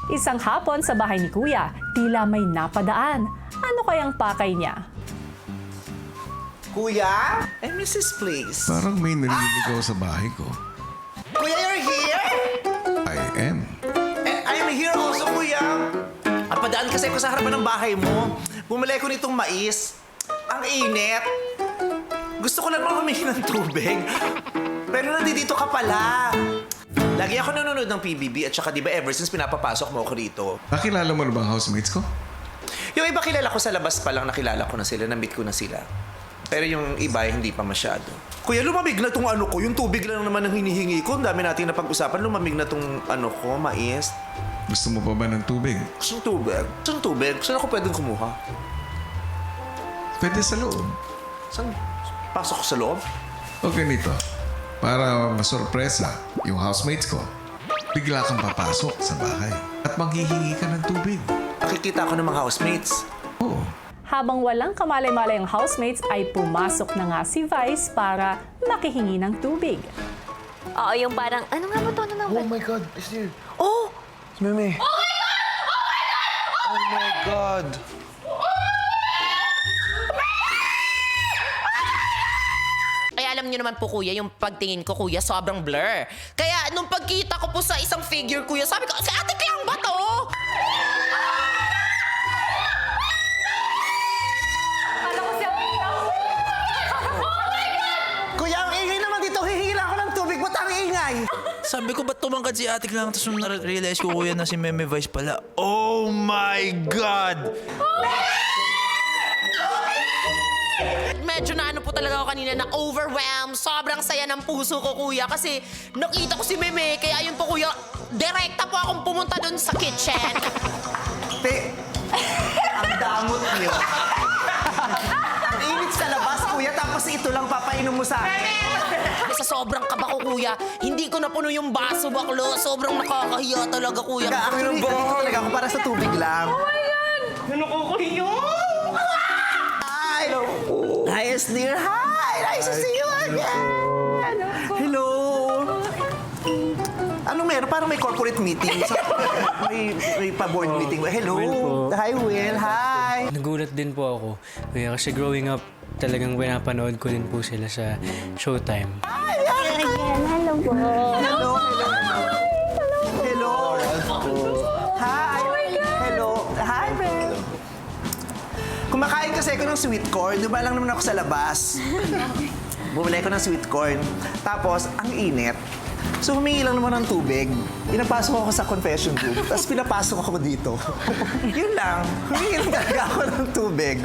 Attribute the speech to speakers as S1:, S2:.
S1: Isang hapon sa bahay ni Kuya, tila may napadaan. Ano kayang pakay niya?
S2: Kuya? Mrs. Please.
S3: Parang may naliligaw sa bahay ko.
S2: Kuya, you're here?
S3: I am.
S2: I'm here also, Kuya. At padaan kasi ako sa harapan ng bahay mo. Bumili ko nitong mais. Ang init. Gusto ko lang naman humingi ng tubig. Pero nandito ka pala. Lagi ako nanonood ng PBB at saka di ba ever since pinapapasok mo ako dito.
S3: Nakilala mo na ba ang housemates ko?
S2: Yung iba kilala ko sa labas pa lang, nakilala ko na sila, na-meet ko na sila. Pero yung iba, hindi pa masyado. Kuya, lumamig na tong ano ko. Yung tubig lang naman ang hinihingi ko. Ang dami natin napag-usapan. Lumamig na tong ano ko, mais.
S3: Gusto mo pa ba ng tubig?
S2: Gusto ng tubig? Gusto ng tubig? Saan ako pwedeng kumuha?
S3: Pwede sa loob.
S2: Saan? Pasok ko sa loob?
S3: O ganito, para masorpresa yung housemates ko, bigla kang papasok sa bahay at maghihingi ka ng tubig.
S2: Nakikita ko ng mga housemates.
S3: Oo.
S1: Habang walang kamalay-malay ang housemates ay pumasok na nga si Vice para makihingi ng tubig.
S4: Oo, yung parang, ano nga ba ito? Ano nga ba?
S2: Oh my God, it's there. Oh! Si Meme. Oh my God! Oh my God! Oh my God!
S5: Kaya alam niyo naman po, kuya, yung pagtingin ko, kuya, sobrang blur. Kaya nung pagkita ko po sa isang figure, kuya, sabi ko, si Ate Clang ba to?
S2: Kuya, ang ingay naman dito. Hihingi lang ako ng tubig. Ba't ang ingay?
S6: Sabi ko, ba't tumangkad si Ate lang? Tapos nung na-realize ko, kuya, na si Meme Vice pala. Oh my God!
S5: Medyo na ano po talaga ako kanina na overwhelmed. Sobrang saya ng puso ko, kuya. Kasi nakita ko si Meme. Kaya yun po, kuya, direkta po akong pumunta dun sa kitchen.
S2: Te, ang damot niyo. Ang init sa labas, kuya. Tapos ito lang papainom mo sa akin.
S5: Sa sobrang kaba ko, kuya, hindi ko napuno yung baso, baklo. Sobrang nakakahiya talaga, kuya.
S2: Actually, ganito talaga ako para sa tubig lang. Oh my God! Ano ko kuya? Hi! Hi, dear. Hi! Nice to see you again! Hello! Anong meron? Parang may corporate meeting. may pa-board meeting. Hello! Hi, Will. Hi!
S7: Nagulat din po ako. Kaya kasi growing up, talagang pinapanood ko din po sila sa Showtime.
S2: Hello, hello. Hello. Hi. Hello. Hi, Bel. Kumakain kasi ako ng sweet corn. Di ba lang naman ako sa labas? Bumili ko ng sweet corn. Tapos, ang init. So, humingi lang naman ng tubig. Pinapasok ako sa confession room. Tapos pinapasok ako dito. Yun lang. Humingi lang talaga ako ng tubig.